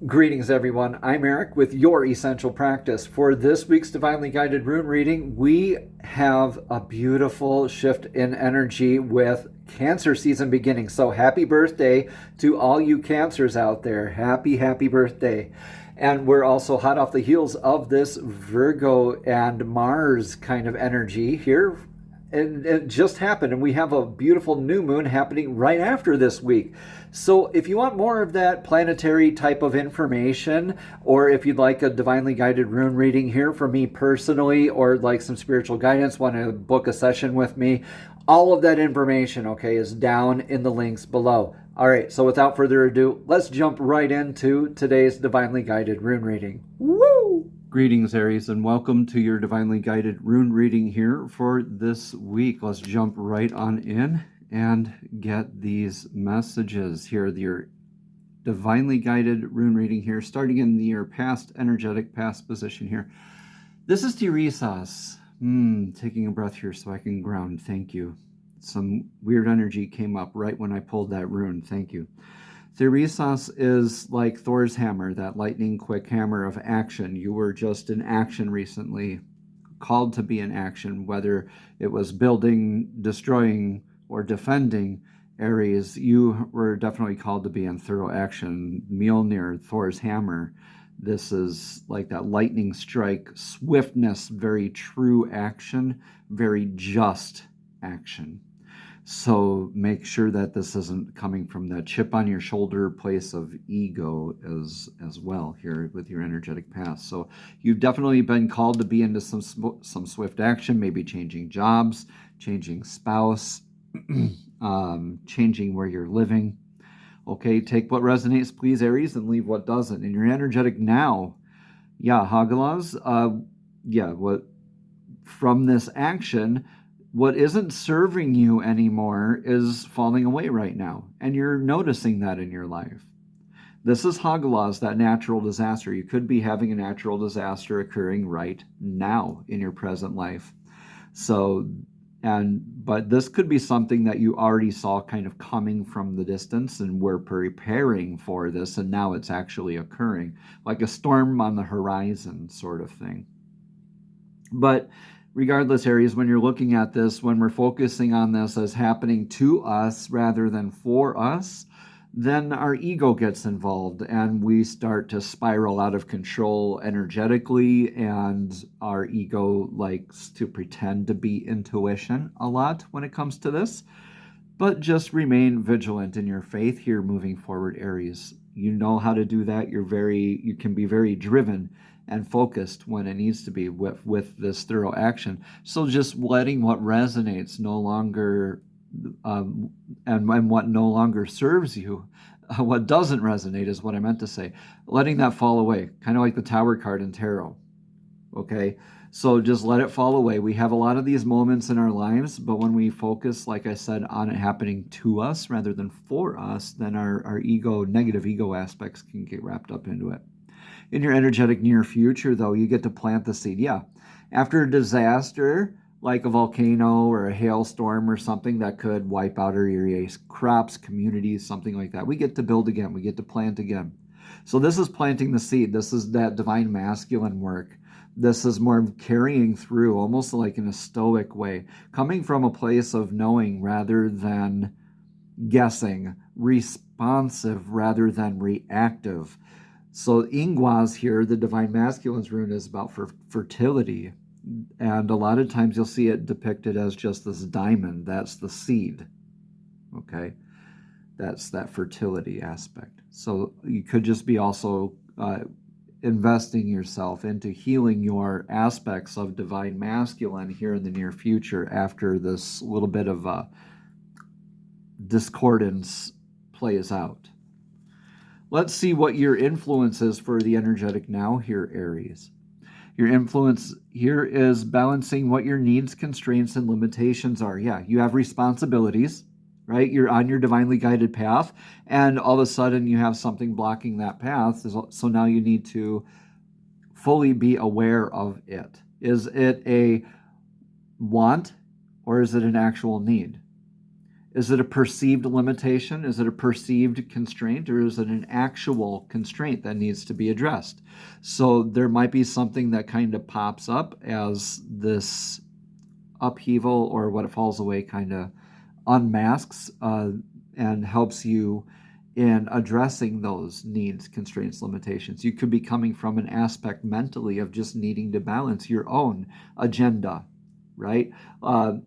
Greetings, everyone. I'm Eric with Your Essential Practice. For this week's Divinely Guided Rune reading, we have a beautiful shift in energy with Cancer season beginning. So happy birthday to all you Cancers out there. Happy birthday. And we're also hot off the heels of this Virgo and Mars kind of energy here. And it just happened, and we have a beautiful new moon happening right after this week. So if you want more of that planetary type of information, or if you'd like a divinely guided rune reading here from me personally, or like some spiritual guidance, want to book a session with me, all of that information, okay, is down in the links below. All right, so without further ado, let's jump right into today's divinely guided rune reading. Woo! Greetings, Aries, and welcome to your divinely guided rune reading here for this week. Let's jump right on in and get these messages here. Your divinely guided rune reading here, starting in your past energetic past position here. This is Teresas. Taking a breath here so I can ground. Thank you. Some weird energy came up right when I pulled that rune. Thank you. Teresas is like Thor's hammer, that lightning quick hammer of action. You were just in action recently, called to be in action, whether it was building, destroying, or defending. Aries, you were definitely called to be in thorough action. Mjolnir, Thor's hammer. This is like that lightning strike, swiftness, very true action, very just action. So make sure that this isn't coming from that chip on your shoulder place of ego as well here with your energetic past. So you've definitely been called to be into some swift action, maybe changing jobs, changing spouse, changing where you're living. Okay, take what resonates, please, Aries, and leave what doesn't. In your energetic now, Hagalaz, what from this action, what isn't serving you anymore is falling away right now, and you're noticing that in your life. This is Hagalaz, that natural disaster. You could be having a natural disaster occurring right now in your present life. But this could be something that you already saw kind of coming from the distance, and we're preparing for this, and now it's actually occurring, like a storm on the horizon sort of thing. But regardless, Aries, when you're looking at this, when we're focusing on this as happening to us rather than for us, then our ego gets involved and we start to spiral out of control energetically, and our ego likes to pretend to be intuition a lot when it comes to this. But just remain vigilant in your faith here moving forward, Aries. You know how to do that. You can be very driven and focused when it needs to be with this thorough action. So just letting what resonates no longer, and what no longer serves you, what doesn't resonate is what I meant to say. Letting that fall away, kind of like the Tower card in tarot. Okay, so just let it fall away. We have a lot of these moments in our lives, but when we focus, like I said, on it happening to us rather than for us, then our ego, negative ego aspects can get wrapped up into it. In your energetic near future, though, you get to plant the seed. After a disaster, like a volcano or a hailstorm or something that could wipe out our areas, crops, communities, something like that, we get to build again. We get to plant again. So this is planting the seed. This is that divine masculine work. This is more carrying through, almost like in a stoic way, coming from a place of knowing rather than guessing, responsive rather than reactive. So Ingwaz here, the divine masculine's rune, is about fertility. And a lot of times you'll see it depicted as just this diamond. That's the seed. Okay? That's that fertility aspect. So you could just be also investing yourself into healing your aspects of divine masculine here in the near future after this little bit of discordance plays out. Let's see what your influence is for the energetic now here, Aries. Your influence here is balancing what your needs, constraints, and limitations are. You have responsibilities, right? You're on your divinely guided path, and all of a sudden you have something blocking that path. So now you need to fully be aware of it. Is it a want or is it an actual need? Is it a perceived limitation? Is it a perceived constraint? Or is it an actual constraint that needs to be addressed? So there might be something that kind of pops up as this upheaval, or what it falls away kind of unmasks and helps you in addressing those needs, constraints, limitations. You could be coming from an aspect mentally of just needing to balance your own agenda, right?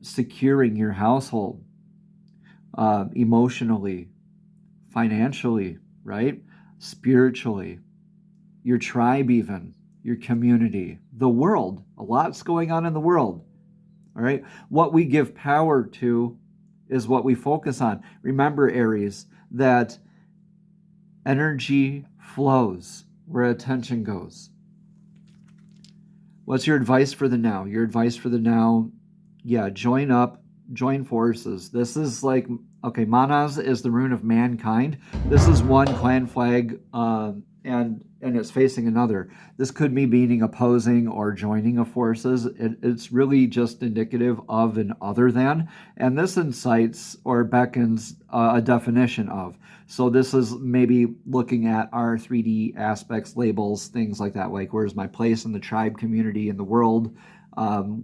Securing your household, emotionally, financially, right? Spiritually, your tribe even, your community, the world. A lot's going on in the world, all right? What we give power to is what we focus on. Remember, Aries, that energy flows where attention goes. What's your advice for the now? Your advice for the now, join up, join forces. This is like, okay, Manas is the rune of mankind. This is one clan flag, and it's facing another. This could be meaning opposing or joining of forces. It's really just indicative of an other than, and this incites or beckons a definition of. So this is maybe looking at our 3D aspects, labels, things like that, like where's my place in the tribe community, in the world?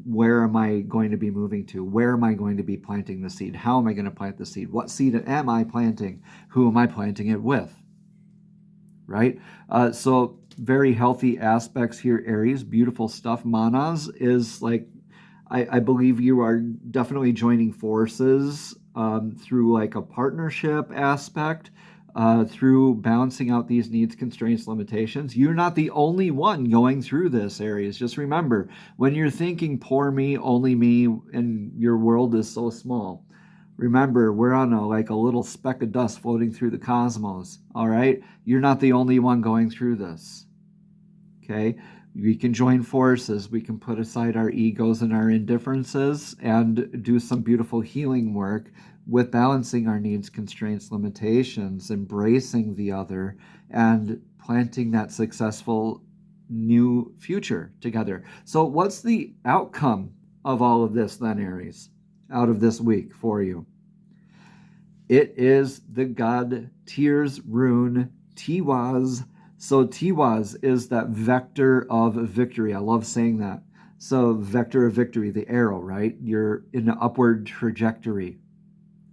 Where am I going to be moving to? Where am I going to be planting the seed? How am I going to plant the seed? What seed am I planting? Who am I planting it with? Right? So very healthy aspects here, Aries. Beautiful stuff. Manas is like, I believe you are definitely joining forces through like a partnership aspect, through balancing out these needs, constraints, limitations. You're not the only one going through this, Aries. Just remember, when you're thinking poor me, only me, and your world is so small, remember, we're on a little speck of dust floating through the cosmos, all right? You're not the only one going through this, okay? We can join forces. We can put aside our egos and our indifferences and do some beautiful healing work with balancing our needs, constraints, limitations, embracing the other, and planting that successful new future together. So what's the outcome of all of this then, Aries, out of this week for you? It is the god Tyr's rune, Tiwaz. So Tiwaz is that vector of victory. I love saying that. So vector of victory, the arrow, right? You're in an upward trajectory.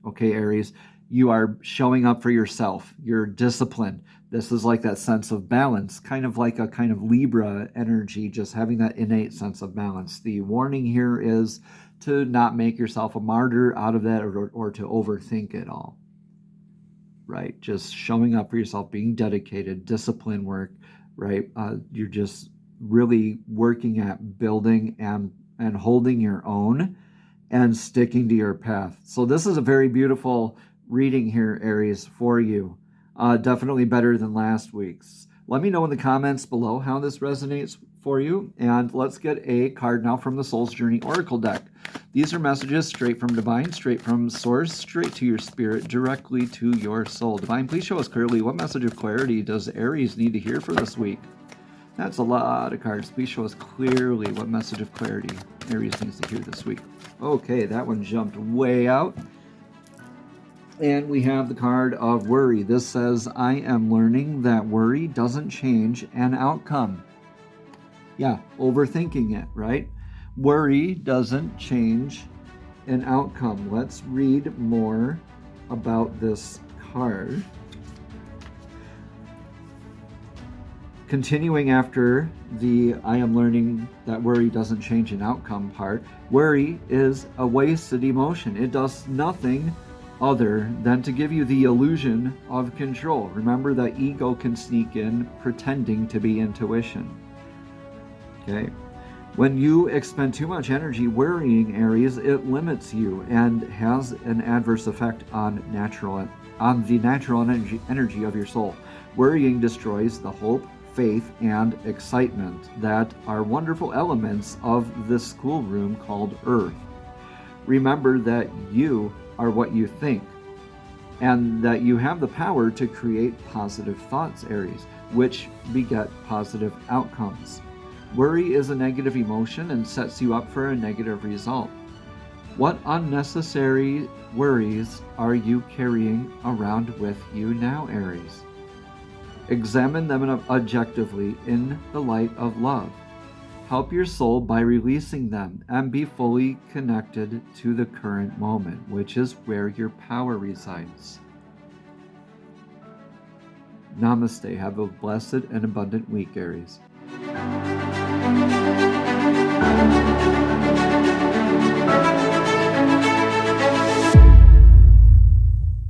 Okay, Aries, you are showing up for yourself. You're disciplined. This is like that sense of balance, kind of like a kind of Libra energy, just having that innate sense of balance. The warning here is to not make yourself a martyr out of that, or to overthink it all, right? Just showing up for yourself, being dedicated, discipline work, right? You're just really working at building and holding your own and sticking to your path. So this is a very beautiful reading here, Aries, for you. Definitely better than last week's. Let me know in the comments below how this resonates for you. And let's get a card now from the Soul's Journey Oracle deck. These are messages straight from Divine, straight from Source, straight to your spirit, directly to your soul. Divine, please show us clearly, what message of clarity does Aries need to hear for this week? That's a lot of cards. Please show us clearly what message of clarity Aries needs to hear this week. Okay, that one jumped way out. And we have the card of worry. This says, I am learning that worry doesn't change an outcome. Yeah, overthinking it, right? Worry doesn't change an outcome. Let's read more about this card. Continuing after the I am learning that worry doesn't change an outcome part, worry is a wasted emotion. It does nothing other than to give you the illusion of control. Remember that ego can sneak in pretending to be intuition. Okay? When you expend too much energy worrying, Aries, it limits you and has an adverse effect on the natural energy of your soul. Worrying destroys the hope, faith, and excitement that are wonderful elements of this schoolroom called Earth. Remember that you are what you think, and that you have the power to create positive thoughts, Aries, which beget positive outcomes. Worry is a negative emotion and sets you up for a negative result. What unnecessary worries are you carrying around with you now, Aries? Examine them objectively in the light of love. Help your soul by releasing them and be fully connected to the current moment, which is where your power resides. Namaste. Have a blessed and abundant week, Aries.